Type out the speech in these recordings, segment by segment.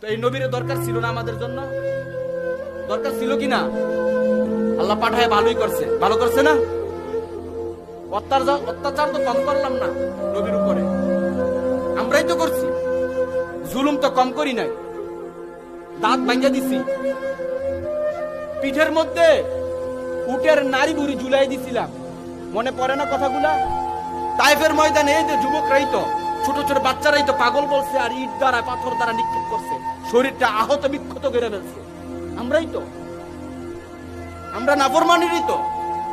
এই নবীর দরকার ছিল না আমাদের জন্য? দরকার ছিল কি না? আল্লাহ পাঠায় ভালোই করছে, ভালো করছে না? অত্যাচার তো কম করলাম না নবীর উপরে, আমরাই তো করছি। জুলুম তো কম করি নাই, দাঁত ভাঙ্গা দিছি, পিঠের মধ্যে উটের নারী বুড়ি ঝুলাই দিছিলাম। মনে পড়ে না কথাগুলা? তাইফের ময়দানে এই যে যুবকরাই তো, ছোট ছোট বাচ্চারাই তো পাগল বলছে আর ইট দ্বারা পাথর দ্বারা নিক্ষেপ করছে, শরীরটা আহত বিক্ষত করে ফেলছে। আমরাই তো, আমরা নাফরমানেরই তো।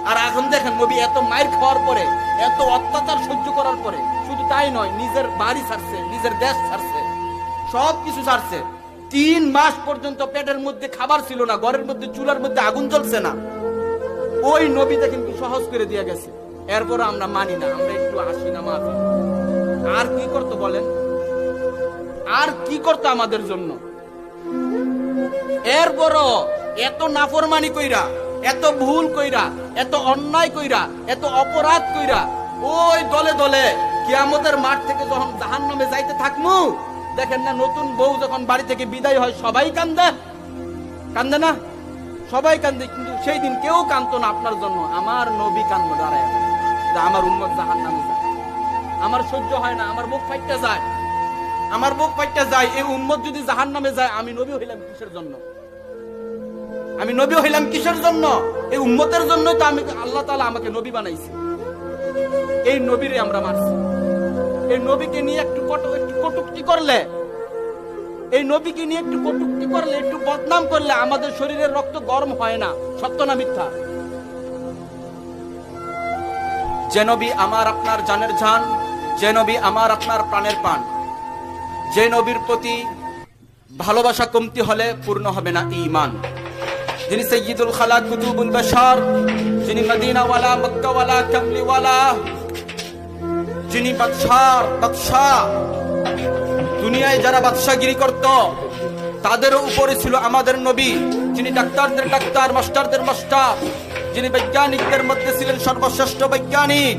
আর এখন দেখেন নবী এত মায়ের খাওয়ার পরে, এত অত্যাচার সহ্য করার পরে, শুধু তাই নয়, নিজের বাড়ি ছাড়ছে, নিজের দেশ ছাড়ছে, সব কিছু ছাড়ছে। 3 মাস পর্যন্ত পেটের মধ্যে খাবার ছিল না, ঘরের মধ্যে চুলার মধ্যে আগুন জ্বলছে না। ওই নবীটা কিন্তু সহজ করে দিয়ে গেছে। এরপর আমরা মানি না, আমরা একটু আসি না মাফি। আর কি করতো বলেন? আর কি করতো আমাদের জন্য? এরপরও এত নাফরমানি কইরা, এত ভুল কইরা, এত অন্যায় কইরা, এত অপরাধ কইরা ওই দলে দলে কিয়ামতের মাঠ থেকে যখন জাহান্নামে যাইতে থাকমু, দেখেন না নতুন বউ যখন বাড়ি থেকে বিদায় হয় সবাই কান্দে, কান্দে না? সবাই কান্দে, কিন্তু সেই দিন কেউ কান্দতো না আপনার জন্য। আমার নবী কান্দো দাঁড়ায়, আমার উম্মত জাহান্নামে যায়। আমার সহ্য হয় না, আমার বুক ফাইটটা যায়, আমার বুক ফাইটটা যায়। এই উম্মত যদি জাহান্নামে যায়, আমি নবী হইলাম কিসের জন্য? আমি নবী হইলাম কিসের জন্য? এই উম্মতের জন্য তো আমি, আল্লাহ তাআলা আমাকে নবী বানাইছে। এই নবীরে আমরা মারছি। এই নবীকে নিয়ে একটু কটূক্তি করলে, এই নবীকে নিয়ে একটু কটূক্তি করলে, একটু বদনাম করলে আমাদের শরীরের রক্ত গরম হয় না। সত্য না মিথ্যা? যে নবী আমার আপনার জানের জান, যে নবী আমার আপনার প্রাণের প্রাণ, যে নবীর প্রতি ভালোবাসা কমতি হলে পূর্ণ হবে না ঈমান। যিনি সাইয়্যিদুল খালাক কুতুবুল বাশার, যিনি মদিনাওয়ালা, মক্কাওয়ালা, কামলিওয়ালা, যিনি বাদশাহ, দুনিয়ায় যারা বাদশাগিরি করত তাদের উপরে ছিল আমাদের নবী। যিনি ডাক্তারদের ডাক্তার, মাস্টারদের মাস্টার, যিনি বৈজ্ঞানিকদের মধ্যে ছিলেন সর্বশ্রেষ্ঠ বৈজ্ঞানিক,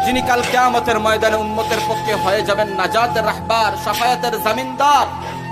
যিনি কাল কিয়ামতের ময়দানে উম্মতের পক্ষে হয়ে যাবেন নাজাতের রাহবার, শাফায়াতের জামিনদার।